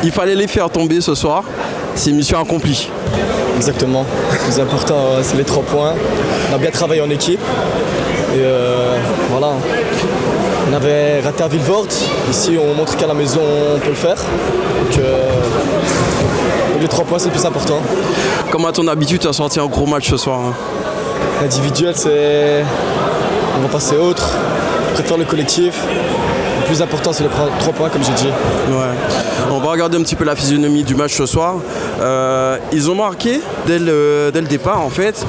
Il fallait les faire tomber ce soir. C'est mission accomplie. Exactement. Le plus important, c'est les 3 points. On a bien travaillé en équipe. Et voilà. On avait raté à Vilvoorde. Ici, on montre qu'à la maison, on peut le faire. Donc, les 3 points, c'est le plus important. Comme à ton habitude, tu as sorti un gros match ce soir. Hein. L'individuel, on va passer autre. On préfère le collectif. Le plus important, c'est les 3 points, comme j'ai dit. Ouais. On va regarder un petit peu la physionomie du match ce soir. Ils ont marqué dès le départ, en fait.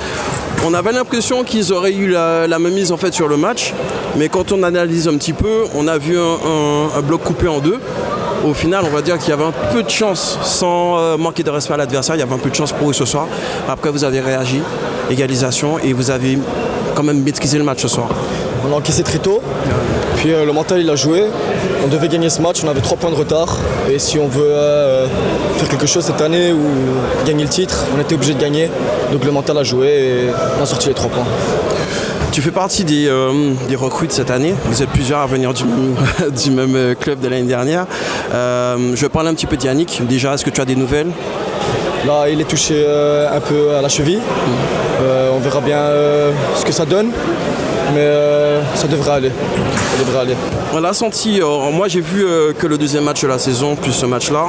On avait l'impression qu'ils auraient eu la mainmise en fait, sur le match. Mais quand on analyse un petit peu, on a vu un bloc coupé en 2. Au final, on va dire qu'il y avait un peu de chance, sans manquer de respect à l'adversaire, il y avait un peu de chance pour eux ce soir. Après, vous avez réagi, égalisation, et vous avez quand même maîtrisé le match ce soir. On a encaissé très tôt, puis le mental il a joué. On devait gagner ce match, on avait 3 points de retard. Et si on veut faire quelque chose cette année ou gagner le titre, on était obligé de gagner. Donc le mental a joué et on a sorti les 3 points. Tu fais partie des recrues de cette année. Vous êtes plusieurs à venir du même club de l'année dernière. Je vais parler un petit peu d'Yannick. Déjà, est-ce que tu as des nouvelles ? Là, il est touché un peu à la cheville. On verra bien ce que ça donne. Mais ça devrait aller. On l'a senti. Moi, j'ai vu que le deuxième match de la saison, plus ce match-là.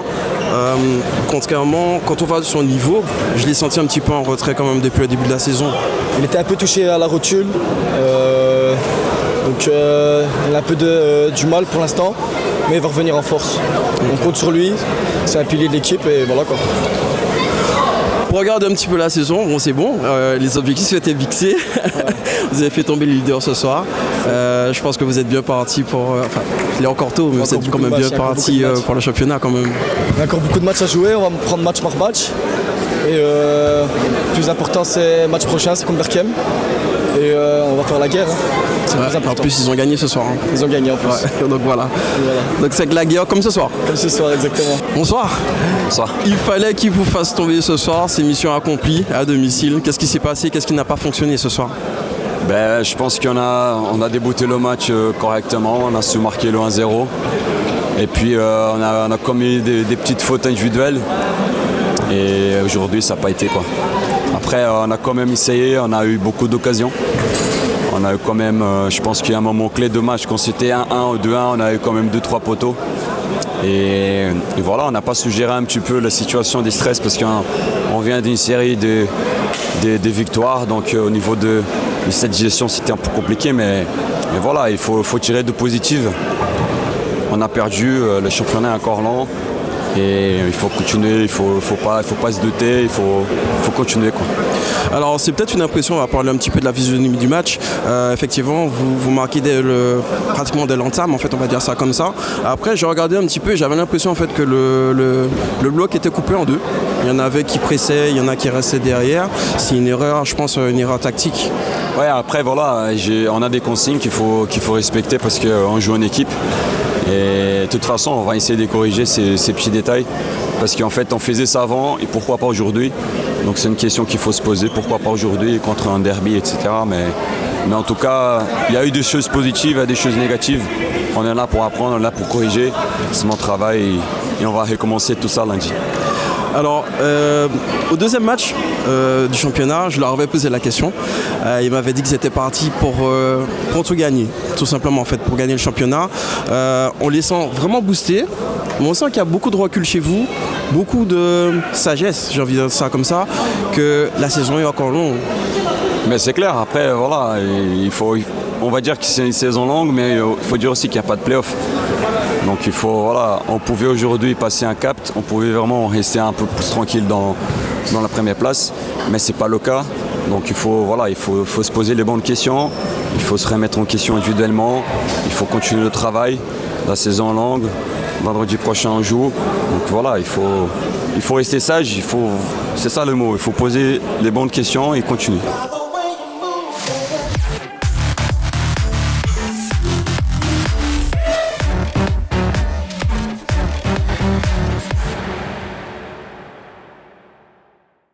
Contrairement, quand on voit son niveau, je l'ai senti un petit peu en retrait quand même depuis le début de la saison. Il était un peu touché à la rotule. Donc il a un peu du mal pour l'instant. Mais il va revenir en force. On compte sur lui. C'est un pilier de l'équipe et voilà quoi. Pour regarder un petit peu la saison, bon c'est bon, les objectifs étaient fixés. Ouais. Vous avez fait tomber les leaders ce soir. Je pense que vous êtes bien parti pour... il est encore tôt, mais vous êtes quand même bien parti pour le championnat quand même. Il y a encore beaucoup de matchs à jouer, on va prendre match par match. Et le plus important c'est le match prochain, c'est contre Berchem. Et on va faire la guerre. C'est le plus important. En plus ils ont gagné ce soir. Hein. Ils ont gagné en plus. Ouais, donc voilà. Donc c'est que la guerre comme ce soir. Comme ce soir, exactement. Bonsoir. Bonsoir. Il fallait qu'il vous fasse tomber ce soir, c'est mission accomplie à domicile. Qu'est-ce qui s'est passé? Qu'est-ce qui n'a pas fonctionné ce soir? Je pense qu'on a débuté le match correctement, on a su marquer le 1-0. Et puis on a commis des petites fautes individuelles. Et aujourd'hui ça n'a pas été quoi. Après on a quand même essayé, on a eu beaucoup d'occasions. On a eu quand même, je pense qu'il y a un moment clé de match, quand c'était 1-1 ou 2-1, on a eu quand même 2-3 poteaux. Et voilà, on n'a pas su gérer un petit peu la situation des stress parce qu'on vient d'une série de victoires. Donc au niveau de cette gestion, c'était un peu compliqué. Mais voilà, il faut tirer de positif. On a perdu, le championnat est encore lent. Et il faut continuer, il faut pas se douter, il faut continuer quoi. Alors c'est peut-être une impression, on va parler un petit peu de la physionomie du match. Effectivement, vous marquez pratiquement dès l'entame, en fait, on va dire ça comme ça. Après, j'ai regardé un petit peu et j'avais l'impression en fait que le bloc était coupé en 2. Il y en avait qui pressaient, il y en a qui restaient derrière. C'est une erreur, je pense, une erreur tactique. Ouais, après voilà, on a des consignes qu'il faut respecter parce qu'on joue en équipe. Et de toute façon, on va essayer de corriger ces petits détails parce qu'en fait, on faisait ça avant et pourquoi pas aujourd'hui. Donc c'est une question qu'il faut se poser, pourquoi pas aujourd'hui contre un derby, etc. Mais en tout cas, il y a eu des choses positives et des choses négatives. On est là pour apprendre, on est là pour corriger. C'est mon travail et on va recommencer tout ça lundi. Alors, au deuxième match du championnat, je leur avais posé la question. Ils m'avaient dit qu'ils étaient partis pour tout gagner, tout simplement en fait, pour gagner le championnat. On les sent vraiment boostés, mais on sent qu'il y a beaucoup de recul chez vous, beaucoup de sagesse, j'ai envie de dire ça comme ça, que la saison est encore longue. Mais c'est clair, après voilà, on va dire que c'est une saison longue, mais il faut dire aussi qu'il n'y a pas de play-off. Donc on pouvait aujourd'hui passer un cap, on pouvait vraiment rester un peu plus tranquille dans la première place, mais c'est pas le cas. Donc il faut se poser les bonnes questions, il faut se remettre en question individuellement, il faut continuer le travail, la saison est longue, vendredi prochain on joue. Donc voilà, il faut rester sage, c'est ça le mot, il faut poser les bonnes questions et continuer.